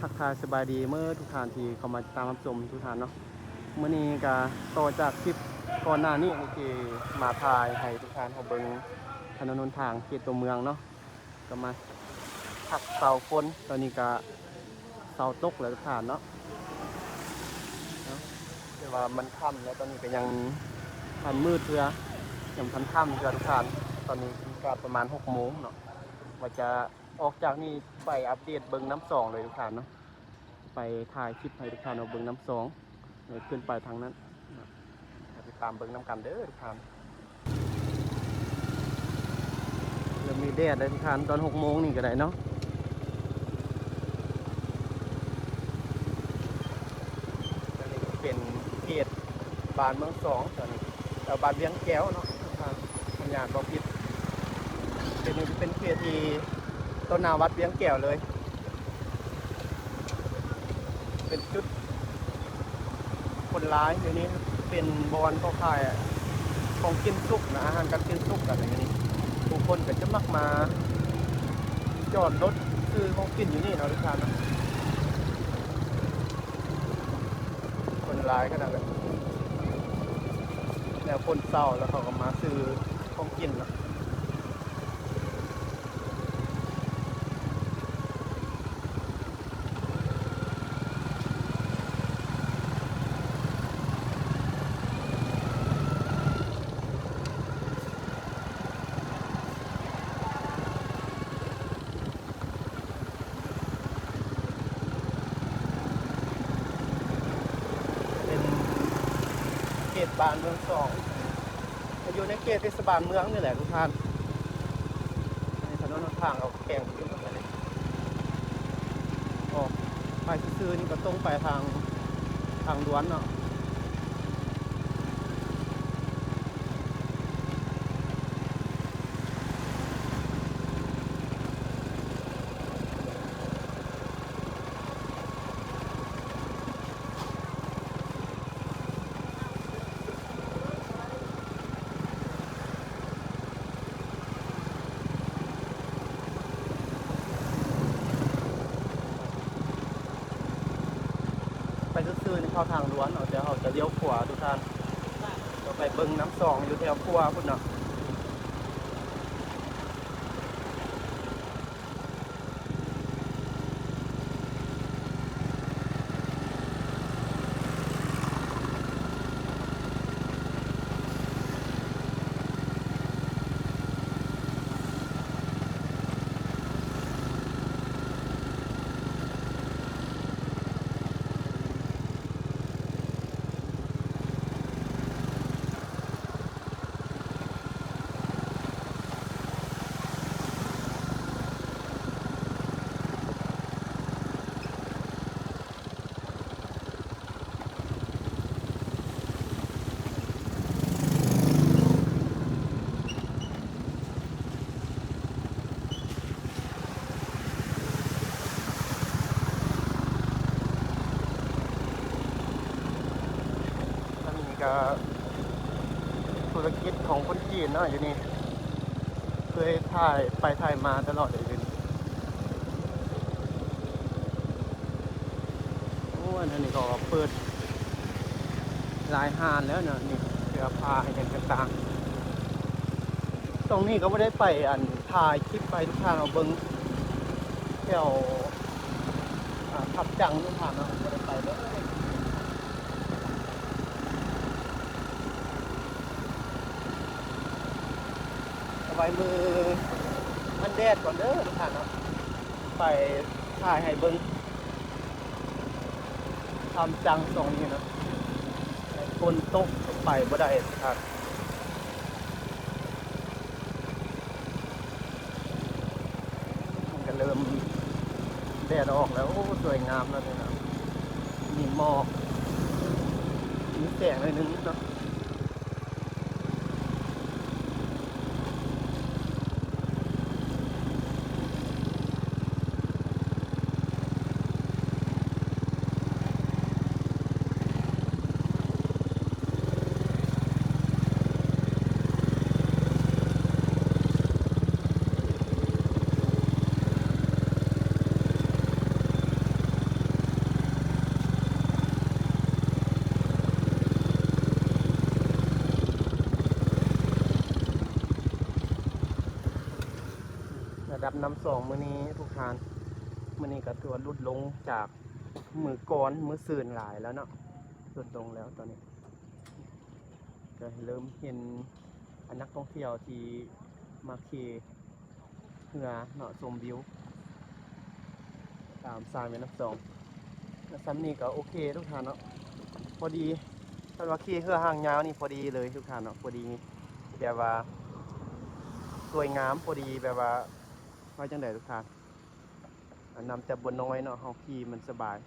ทักทายสบายดีเมื่อทุกท่านที่เข้ามาตามรับชมทุกท่านเนาะเมื่อนี้ก็ต่อจากคลิปก่อนหน้านี้ที่มาถ่ายให้ทุกท่านเขาเบิ่งถนนหนทางเขตตัวเมืองเนาะก็มาทักเสาฝนตอนนี้ก็เสาตกแล้วทุกท่านเนาะแต่ว่ามันค่ำแล้วตอนนี้ก็ยังทันมืดเพื่อยังทันค่ำเพื่อทุกท่านตอนนี้ก็ประมาณ6 โมงเนาะว่าจะออกจากนี่ไปอัปเดตเบิ้งน้ำสองเลยทุกท่านเนาะไปถ่ายคลิปให้ทุกท่านเอาเบิ้งน้ำสองเลยขึ้นไปทางนั้นไปตามเบิ้งน้ำกันเด้อทุกท่านเริ่มมีแดดเลยทุกท่านตอน6 โมงนี่ก็ได้เนาะตอนนี้เป็นเขตบ้านเมืองสองตอนนี้บ้านเวียงแก้วเนาะทุกท่านสัญญาณบอกผิดเป็นเขตที่ต้นนาวัดเวียงแก้วเลยเป็นจุดคนร้ายอยู่นี้เป็นบอนเขาขายของกินสุกนะอาหารการกินสุกอะไรอย่างนี้ผู้คนก็จะมักมาจอดรถซื้อของกินอยู่นี่เนาะทุกท่านนะคนร้ายขนาดนั้นแล้วคนเศร้าแล้วเขาก็มาซื้อของกินเนาะเขตบ้านเมืองสองอยู่ในเขตเทศบาลเมืองนี่แหละทุกท่านในถนนหนทางเอาแข่งขึ้นมาเลยออกไปซื้อนี่ก็ตรงไปทางล้วนเนาะไปซื้อนี่เข้าทางล้วนเนาะเดี๋ยวเขาจะเลี้ยวขวาทุกท่านเราไปเบิ้งน้ำสองอยู่แถวขวาพุ่นเนาะก็ธุรกิจของคนจีนเนาะอยู่นี่เคยถ่ายไปถ่ายมาตลอดเลยเป็นโอ้อันนี้ก็เปิดหลายห้านแล้วเนาะนี่เสื้อผ้าอย่างต่างๆตรงนี้ก็ไม่ได้ไปถ่ายคลิปไปทุกทางเอาเบิ้งแถวขับจังทุกทางเนาะไม่ได้ไปเลยไว้มือมันแดดก่อนเด้อทุกท่านเนาะไปถ่ายให้เบิ้งทำจังตรงนี้นะคนตกไปบ่ได้ทุกท่านมันก็เริ่มแดดออกแล้วสวยงามแล้วเนี่ยนะมีหมอกมีแสงเลยนึงเนาะ น้ำสองมื้อนี้ทุกทานมื้อนี้ก็ถือว่าลดลงจากมือก่อนมื้อซื่นหลายแล้วเนาะลดลงแล้วตอนนี้ก็เริ่มเห็นนักท่องเที่ยวที่มาขี่เรือเนาะชมวิวตามสายแม่น้ำสองแล้วซ้ำนี่ก็โอเคทุกท่านเนาะพอดีถ้าว่าขี่เรือหางยาวนี่พอดีเลยทุกท่านเนาะพอดีแบบว่าสวยงามพอดีแบบว่าว่าจังได๋ทุกท่านนำแต่บนน้อยเนาะเฮาขี่มันสบาย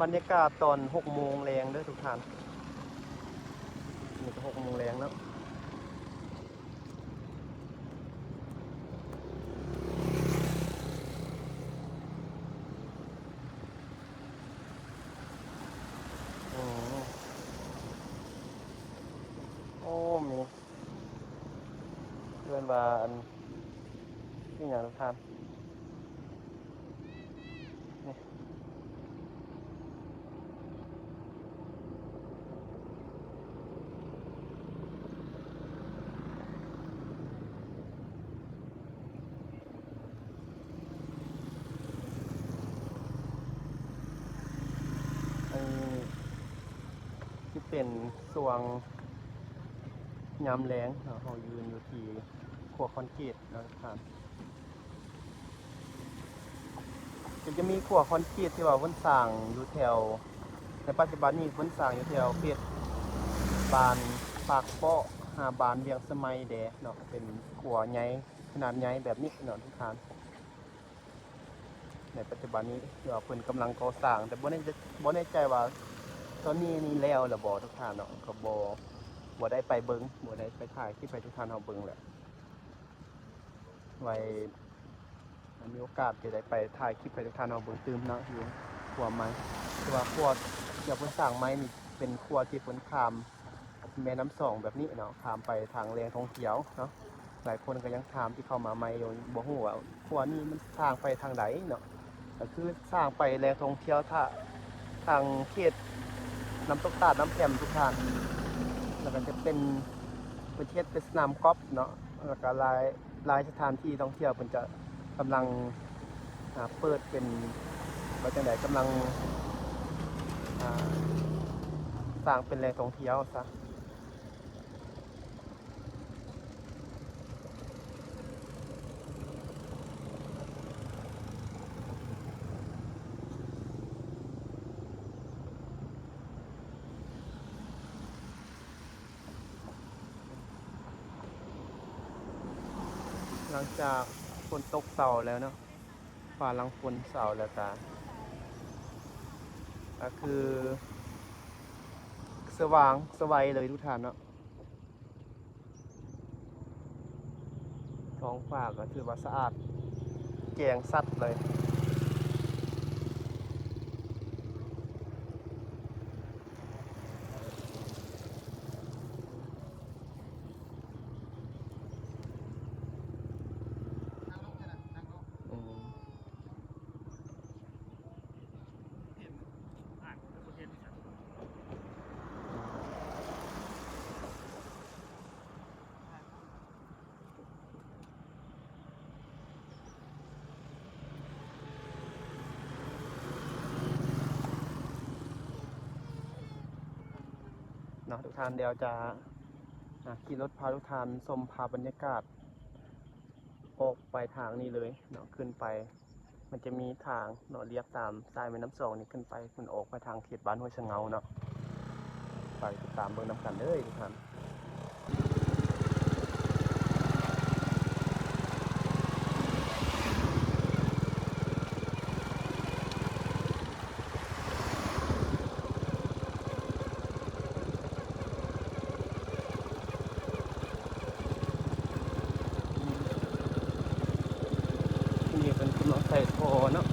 บรรยากาศตอน6 โมงแรงเด้อทุกท่านนี่ก็6 โมงแรงแล้วโอ้มีเพื่อนว่าอันนี่อย่างทุกท่านนี่อันนี้ที่เป็นสวงยามแรงเรายืนอยู่ที่ขัวคอนกรีตนะทุกท่านจะมีขัวคอนกรีตที่ว่าเพิ่นสร้างอยู่แถวในปัจจุบันนี้เพิ่นสร้างอยู่แถวเขตบานปากเปาะหาบานเวียงสมัยแดเนาะเป็นขัวใหญ่ขนาดใหญ่แบบนี้เนาะทุกท่านในปัจจุบันนี้ว่าเพิ่นกำลังก่อสร้างแต่บ่แน่ใจว่าตอนนี้นี่แล้วหรือบ่ทุกท่านเนาะก็บ่ได้ไปเบิ่งบ่ได้ไปถ่ายคลิปให้ทุกท่านเฮาเบิ่งแหละไว้มีโอกาสจะได้ไปถ่ายคลิปให้ทุกท่านเฮาเบิ่งตื่มเนาะอยู่ครัวไม้คือว่าครัวเดี๋ยวเพิ่นสร้างไม้นี่เป็นครัวที่เพิ่นข้ามแม่น้ำสองแบบนี้เนาะข้ามไปทางแหล่งท่องเที่ยวเนาะหลายคนก็ยังถามที่เข้ามาใหม่อยู่บ่ฮู้ว่าครัวนี้มันสร้างไปทางใดเนาะก็คือสร้างไปแหล่งท่องเที่ยวทางเขตน้ำตกตาดน้ำแผ่นทุกท่านแล้วก็จะเป็นประเทศเป็นสนามกอล์ฟเนาะแล้วก็หลายสถานที่ท่องเที่ยวเพิ่นจะกำลังเปิดเป็นว่าจังได๋กำลังสร้างเป็นแหล่งท่องเที่ยวซะหลังจากฝนตกเสาแล้วเนาะฟ้าหลังฝนเสาแล้วก็คือสว่างสวัยเลยทุกท่านเนาะท้องฟ้าก็ถือว่าสะอาดแจ่มสัดเลยอืมเนาะทุกท่านเดี๋ยวจะขี่รถพาทุกท่านชมภาพบรรยากาศออกไปทางนี้เลยเนาะขึ้นไปมันจะมีทางเนาะเรียบตามสายแม่น้ำสองนี่ขึ้นไปมันออกไปทางเขตบ้านห้วยชะเงาเนาะไปติดตามเบิ่งนำกันเลยทุกท่านที่นี่เป็นกำลังใส่ท่อเนาะ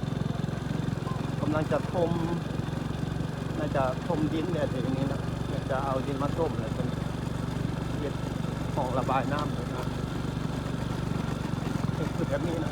ลังจะถมดินเนี่ยทีนี้นะจะเอาดินมาถมเลยเป็นเฮ็ดของระบายน้ำเลยนะคือแบบนี้นะ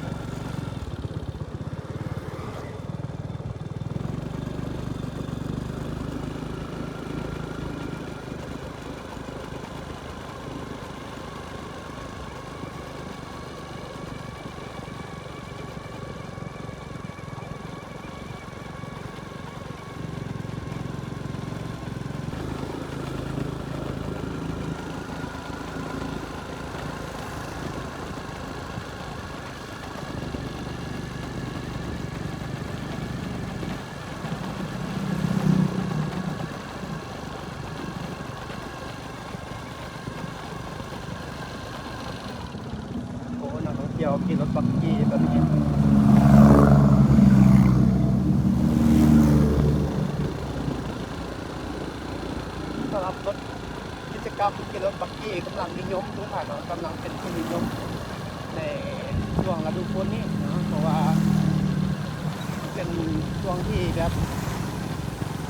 โอ้นักท่องเที่ยวขี่รถบักกี้แบบนี้สำหรับรถกิจกรรมขี่รถบักกี้กำลังนิยมทุกท่านเนาะกำลังเป็นที่นิยมในช่วงฤดูฝนนี้เนาะเพราะว่าเป็นช่วงที่แบบ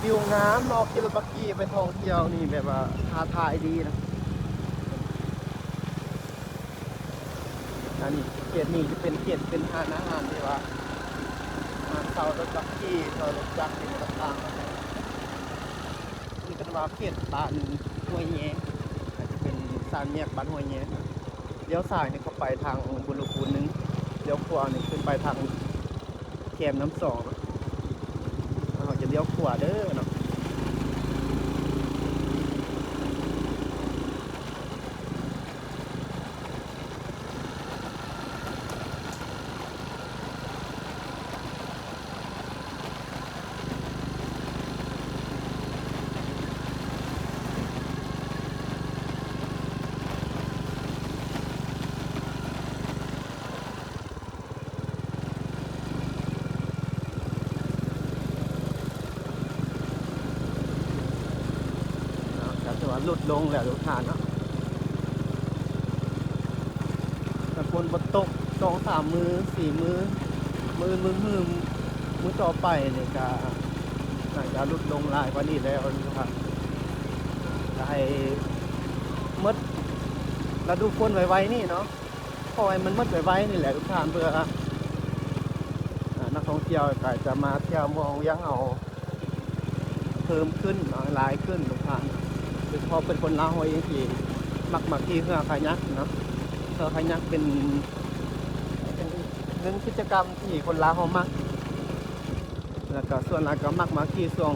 วิวงามเนาะขี่รถบักกี้ไปท่องเที่ยวนี่แบบว่าท้าทายดีนะอันนี้เขตนี้จะเป็นเขตเป็นอาหารที่ว่าเสารถบักกี้เสารถจักรนี่ต่างๆนี่เป็นว่าเขตบ้านห้วยแยงอาจจะเป็นสามแยกบ้านห้วยแยงเลี้ยวซ้ายนี่เข้าไปทางบุรุษนึงเลี้ยวขวานี่ขึ้นไปทางแคมน้ำสองเราจะเลี้ยวขวาเด้อเนาะแต่ว่าลดลงแล้วทุกท่านเนาะแต่ฝนบ่ตก2-3 มื้อ4 มื้อมื้อต่อไปนี่ก็น่าจะลดลงหลายกว่านี้แล้วทุกท่านจะให้หมดฤดูฝนไวๆนี่เนาะปล่อยมันหมดไวๆนี่แหละทุกท่านเพื่อนักท่องเที่ยวก็จะมาเที่ยวเมืองเวียงเอาเพิ่มขึ้นหลายขึ้นทุกท่านโดยเฉพาะเป็นคนลาวเองที่มักมาขี่เรือคายักเนาะเรือคายักเป็นหนึ่งกิจกรรมที่คนลาวเขามักแล้วก็ส่วนหลายก็มักมาขี่ช่วง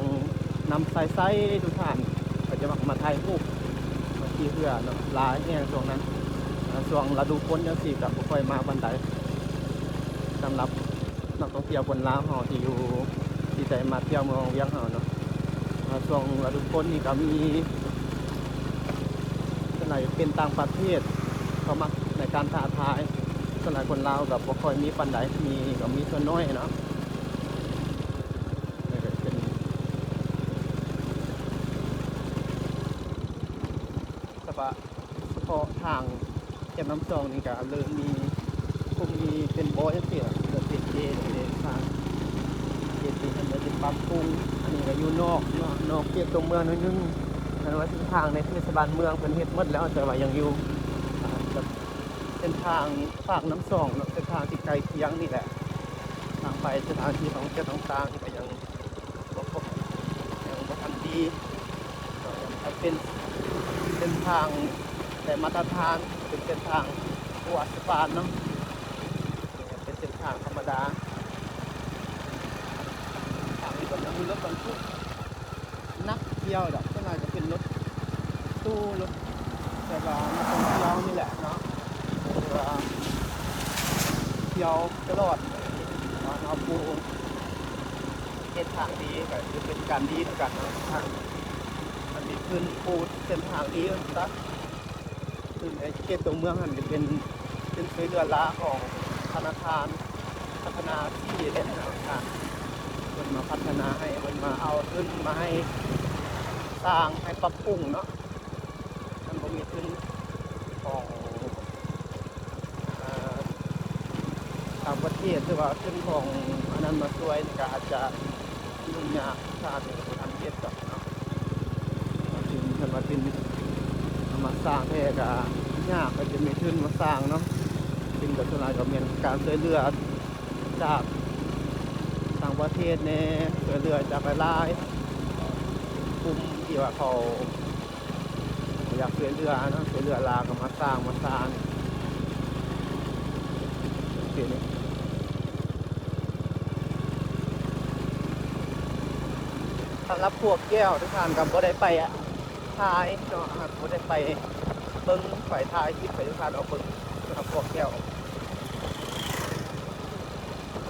น้ำใสๆทุกท่านก็จะมักมาถ่ายรูปมาขี่เรือเนาะหลายแห่งช่วงนั้นช่วงฤดูฝนจังซี่ก็บ่ค่อยมาปานใดสำหรับนักท่องเที่ยวคนลาวเฮาที่อยู่ที่ได้มาเที่ยวเมืองเวียงเฮาเนาะช่วงฤดูฝนนี่ก็มีส่วนใหญ่เป็นต่างประเทศเขามักในการท้าทายส่วนใหญ่คนลาวกับบ่ค่อยมีปานใดมีก็มีส่วนน้อยเนาะเป็นเฉพาะทางแก่น้ำจองนี่ก็เริ่มมีคงมีเป็นบ่อจังซี่ล่ะเริ่มเป็นเจเลยทางเจที่มันจะปรับปรุงอันนี้ก็อยู่นอกเนาะนอกเขตตัวเมืองนิดนึงแต่ว่าทิศทางในเทศบาลเมืองเพิ่นเฮ็ดหมดแล้วแต่ว่ายังอยู่แบบเส้นทางฝากน้ำส่องเนาะเส้นทางที่ไกลเคียงนี่แหละทางไปสถานที่ท่องเที่ยวต่างๆนี่ก็ยังบ่ทันดีเป็นเส้นทางแต่มาตรฐานเป็นเส้นทางประวัติศาสตร์เนาะเป็นเส้นทางธรรมดาทางนี้ก็ยังมีรถบรรทุกนักเที่ยวดอกก็น่าจะเป็นรถตู้รถแต่ว่านักท่องเที่ยวนี่แหละเนาะเที่ยวตลอดเอาปูเส้นทางดีก็จะเป็นการดีเหมือนกันเนาะทางมันดีขึ้นปูเส้นทางดีซะซึ่งในเขตตัวเมืองมันจะเป็นช่วยเหลือล้าของธนาคารพัฒนาที่เล่นนะครับมันมาพัฒนาให้มันมาเอาขึ้นมาให้สร้างให้ปรับปรุงเนาะมันก็มีขึ้นของต่างประเทศหรือว่าขึ้นของอันนั้นมาช่วยก็อาจจะ ยุ่งยากชาติเนี่ยก็ทำเย็ดกับเนาะถึงคันว่าเป็นมาสร้างแท้ก็ยากก็จะมีทุนมาสร้างเนาะเป็นกับส่วนหลายก็มีการช่วยเหลือจากต่างประเทศแน่ช่วยเหลือจากหลายๆกลุ่มที่ว่าเขาอยากช่วยเหลือเนาะช่วยเหลือลาวก็มาสร้างเดี๋ยวนี้สำหรับพวกแก้วทุกท่านก็บ่ได้ไปถ่ายเนาะบ่ได้ไปเบิ่งฝ่ายถ่ายคลิปไปทุกท่านเอาเบิ่งนะครับพวกแก้ว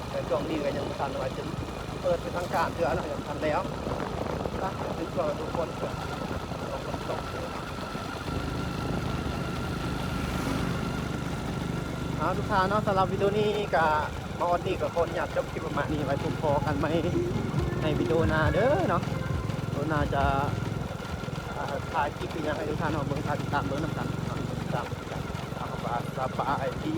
แต่ช่วงนี้ก็ยังบ่ทันว่าจะเปิดเป็นทางการเทื่อเนาะยังทันแล้วนะเป็นช่วงทุกคนก็ต้องตกทุกท่านเนาะสำหรับวิดีโอนี้ก็มาวันนี้กับคนอยากจบคลิปประมาณนี้ไว้พบกันไหมในวิดีโอหน้าเด้อเนาะวิดีโอหน้าจะถ่ายคลิปเป็นยังไงทุกท่านเอาเบิ่งติดตามเบิ่งน้ำกันติดตามกันสบายดี